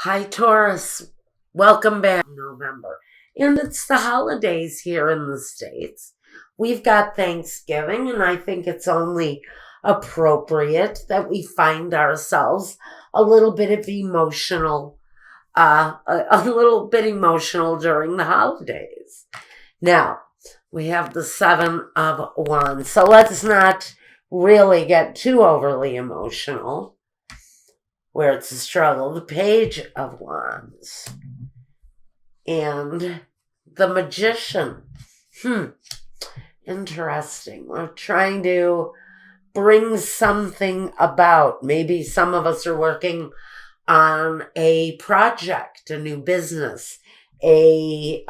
Hi, Taurus. Welcome back in November. And it's the holidays here in the States. We've got Thanksgiving, and I think it's only appropriate that we find ourselves a little bit of emotional, a little bit emotional during the holidays. Now, we have the Seven of Wands, so let's not really get too overly emotional where it's a struggle. The Page of Wands and the Magician. Interesting. We're trying to bring something about. Maybe some of us are working on a project, a new business, a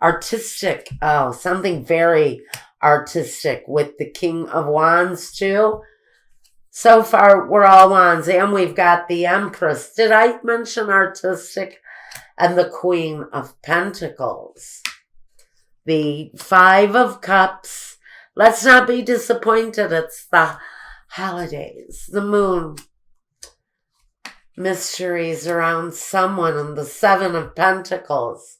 artistic, something very artistic with the King of Wands too. So far, we're all wands, and we've got the Empress. Did I mention artistic? And the Queen of Pentacles. The Five of Cups. Let's not be disappointed. It's the holidays. The Moon. Mysteries around someone, and the Seven of Pentacles.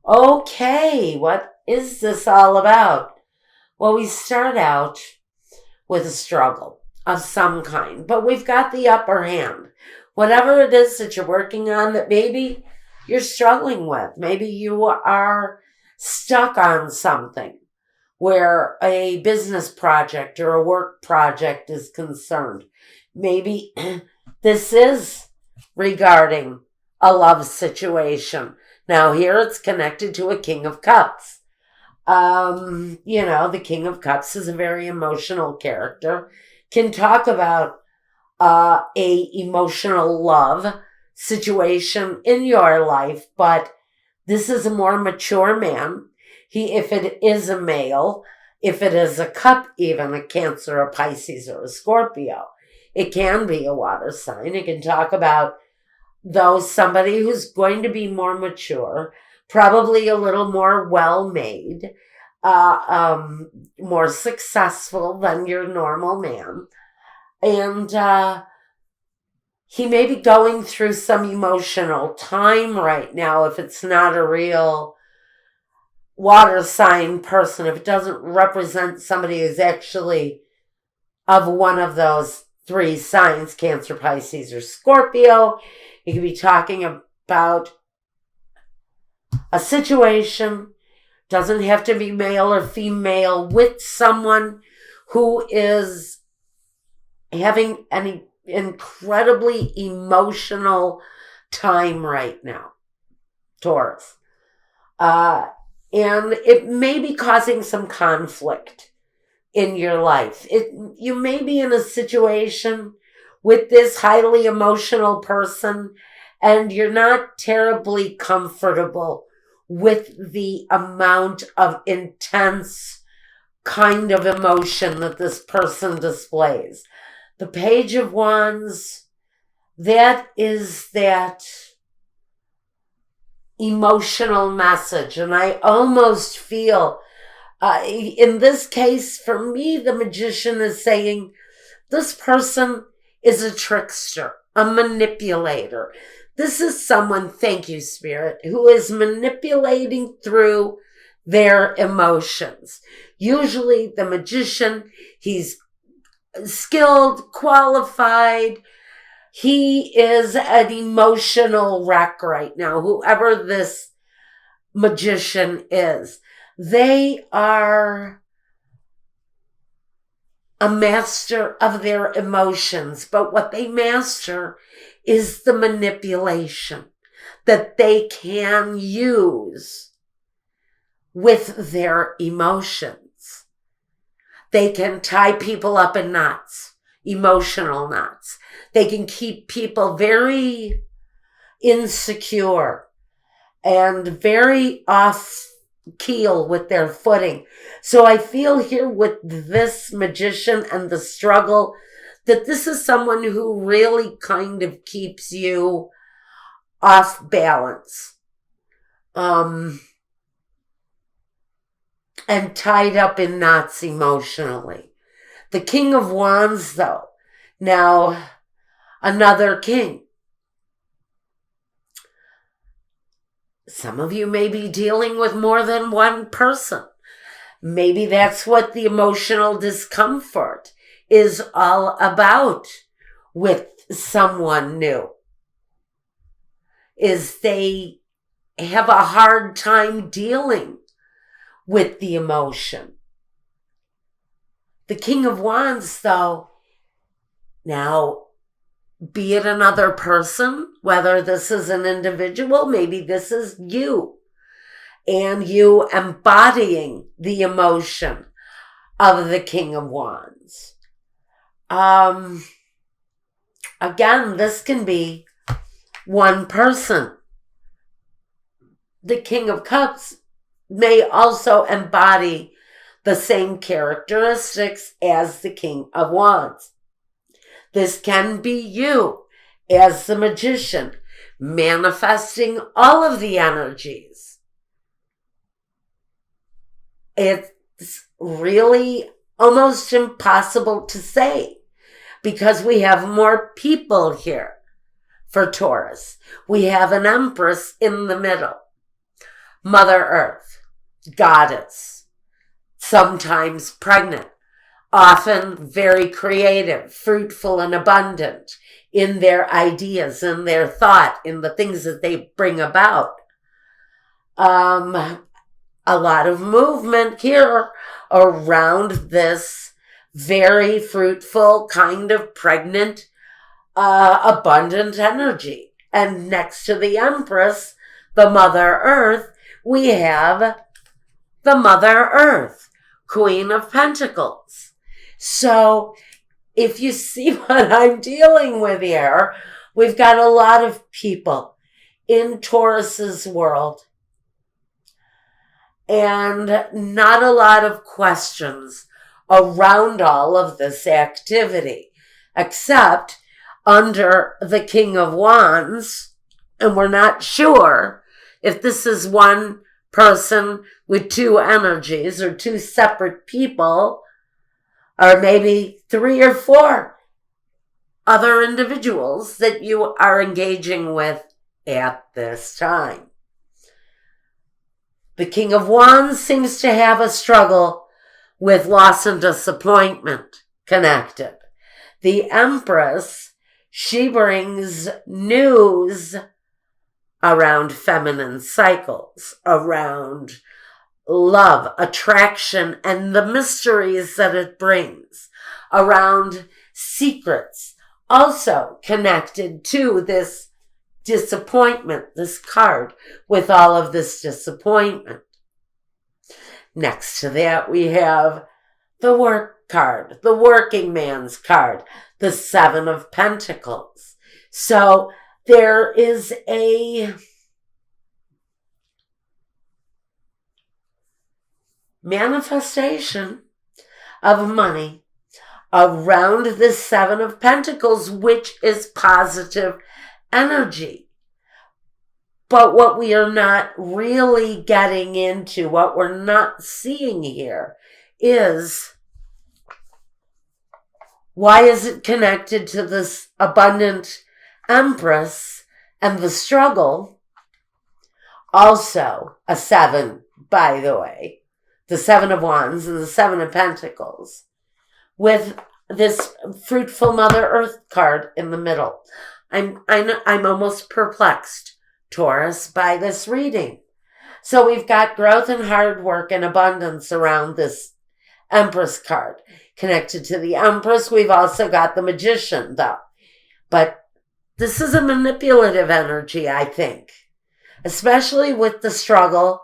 Okay, what is this all about? Well, we start out with a struggle of some kind, but we've got the upper hand. Whatever it is that you're working on that maybe you're struggling with, maybe you are stuck on something where a business project or a work project is concerned. Maybe this is regarding a love situation. Now here it's connected to a King of Cups. The King of Cups is a very emotional character. Can talk about a emotional love situation in your life, but this is a more mature man. If it is a male, if it is a cup, even a Cancer, a Pisces, or a Scorpio, it can be a water sign. It can talk about somebody who's going to be more mature, probably a little more well-made, more successful than your normal man. And he may be going through some emotional time right now if it's not a real water sign person, if it doesn't represent somebody who's actually of one of those three signs, Cancer, Pisces, or Scorpio. You could be talking about a situation. Doesn't have to be male or female, with someone who is having an incredibly emotional time right now, Taurus. And it may be causing some conflict in your life. You may be in a situation with this highly emotional person and you're not terribly comfortable with the amount of intense kind of emotion that this person displays. The Page of Wands, that is that emotional message. And I almost feel, in this case, for me, the Magician is saying this person is a trickster, a manipulator. This is someone, thank you, Spirit, who is manipulating through their emotions. Usually the Magician, he's skilled, qualified. He is an emotional wreck right now, whoever this Magician is. They are a master of their emotions, but what they master is the manipulation that they can use with their emotions. They can tie people up in knots, emotional knots. They can keep people very insecure and very off keel with their footing. So I feel here with this Magician and the struggle that this is someone who really kind of keeps you off balance. And tied up in knots emotionally. The King of Wands, though, now another king. Some of you may be dealing with more than one person. Maybe that's what the emotional discomfort is all about with someone new, is they have a hard time dealing with the emotion. The King of Wands, though, now, be it another person, whether this is an individual, maybe this is you, and you embodying the emotion of the King of Wands. Again, this can be one person. The King of Cups may also embody the same characteristics as the King of Wands. This can be you as the Magician, manifesting all of the energies. It's really almost impossible to say because we have more people here for Taurus. We have an Empress in the middle, Mother Earth, Goddess, sometimes pregnant, often very creative, fruitful, and abundant in their ideas, in their thought, in the things that they bring about. A lot of movement here around this very fruitful, kind of pregnant, abundant energy. And next to the Empress, the Mother Earth, we have the Mother Earth, Queen of Pentacles. So if you see what I'm dealing with here, we've got a lot of people in Taurus's world and not a lot of questions around all of this activity, except under the King of Wands, and we're not sure if this is one person with two energies or two separate people, or maybe 3 or 4 other individuals that you are engaging with at this time. The King of Wands seems to have a struggle with loss and disappointment connected. The Empress, she brings news around feminine cycles, around love, attraction, and the mysteries that it brings, around secrets, also connected to this disappointment, this card with all of this disappointment. Next to that, we have the work card, the working man's card, the 7 of Pentacles. So there is a manifestation of money around the 7 of Pentacles, which is positive energy. But what we are not really getting into, what we're not seeing here, is why is it connected to this abundant Empress and the struggle? Also a 7, by the way, the 7 of Wands and the 7 of Pentacles, with this fruitful Mother Earth card in the middle. I'm almost perplexed, Taurus, by this reading. So we've got growth and hard work and abundance around this Empress card. Connected to the Empress, we've also got the Magician, though. But this is a manipulative energy, I think, especially with the struggle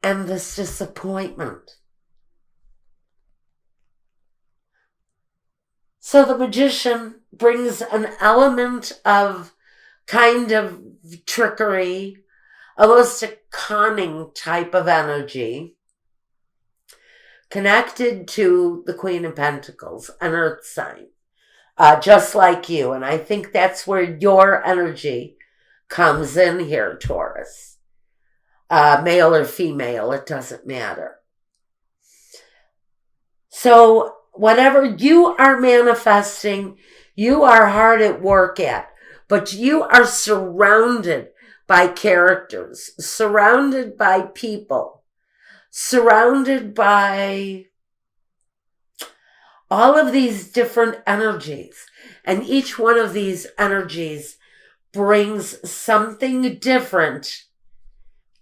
and this disappointment. So the Magician brings an element of kind of trickery, almost a conning type of energy, connected to the Queen of Pentacles, an earth sign, just like you. And I think that's where your energy comes in here, Taurus. Male or female, it doesn't matter. So whatever you are manifesting, you are hard at work at, but you are surrounded by characters, surrounded by people, surrounded by all of these different energies. And each one of these energies brings something different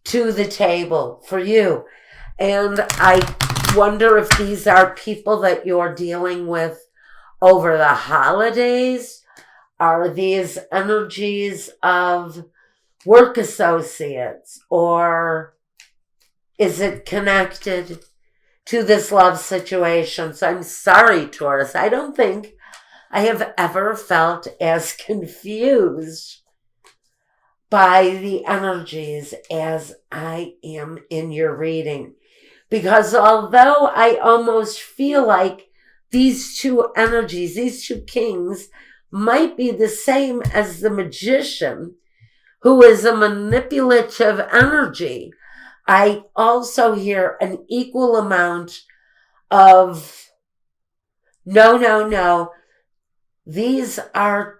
to the table for you. And I wonder if these are people that you're dealing with over the holidays. Are these energies of work associates, or is it connected to this love situation? So I'm sorry, Taurus. I don't think I have ever felt as confused by the energies as I am in your reading. Because although I almost feel like these two energies, these two kings, might be the same as the magician, who is a manipulative energy, I also hear an equal amount of no. These are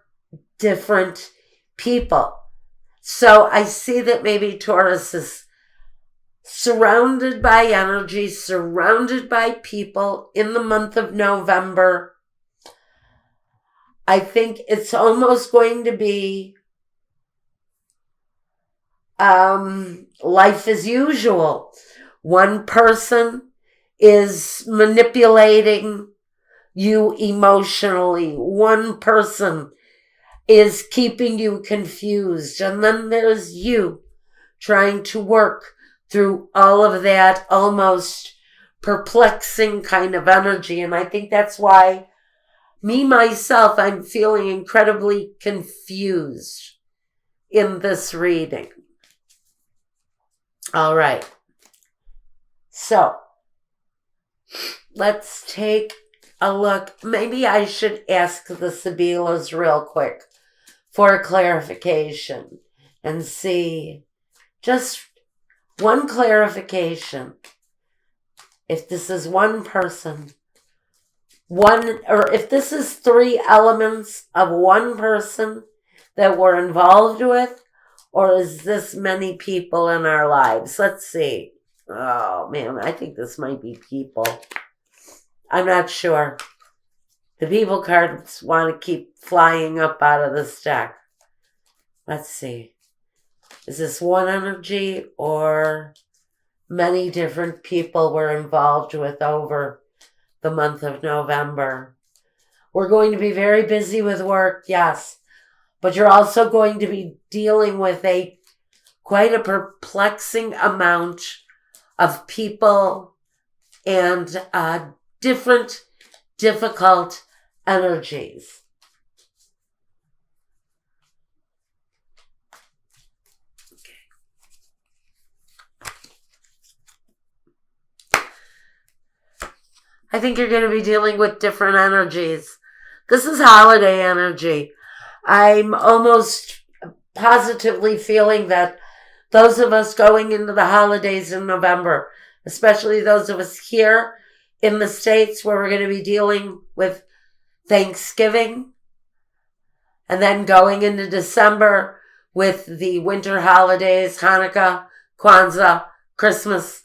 different people. So I see that maybe Taurus is surrounded by energy, surrounded by people in the month of November. I think it's almost going to be life as usual. One person is manipulating you emotionally. One person is keeping you confused. And then there's you trying to work through all of that almost perplexing kind of energy. And I think that's why myself, I'm feeling incredibly confused in this reading. All right. So let's take a look. Maybe I should ask the Sibilas real quick for clarification and see just one clarification. If this is one person, or if this is three elements of one person that we're involved with, or is this many people in our lives? Let's see. Oh man, I think this might be people. I'm not sure. The people cards want to keep flying up out of this deck. Let's see. Is this one energy or many different people we're involved with over the month of November? We're going to be very busy with work, yes. But you're also going to be dealing with quite a perplexing amount of people and different difficult energies. I think you're going to be dealing with different energies. This is holiday energy. I'm almost positively feeling that those of us going into the holidays in November, especially those of us here in the States where we're going to be dealing with Thanksgiving, and then going into December with the winter holidays, Hanukkah, Kwanzaa, Christmas,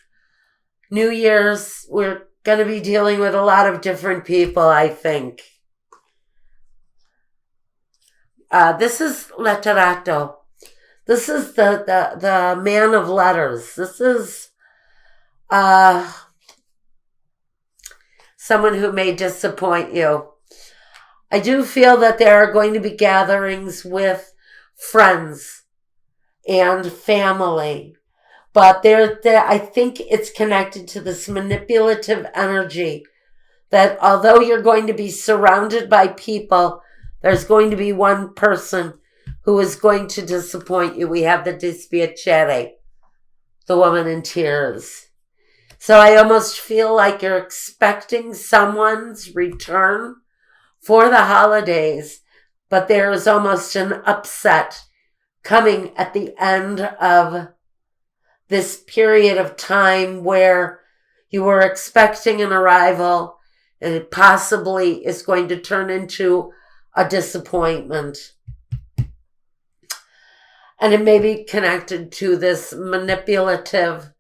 New Year's, we're going to be dealing with a lot of different people, I think. This is letterato. This is the man of letters. This is someone who may disappoint you. I do feel that there are going to be gatherings with friends and family, but I think it's connected to this manipulative energy that although you're going to be surrounded by people, there's going to be one person who is going to disappoint you. We have the dispiacere, the woman in tears. So I almost feel like you're expecting someone's return for the holidays, but there is almost an upset coming at the end of this period of time where you were expecting an arrival and it possibly is going to turn into a disappointment. And it may be connected to this manipulative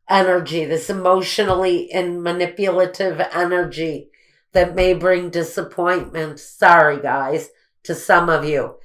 energy, this emotionally and manipulative energy that may bring disappointment. Sorry, guys, to some of you.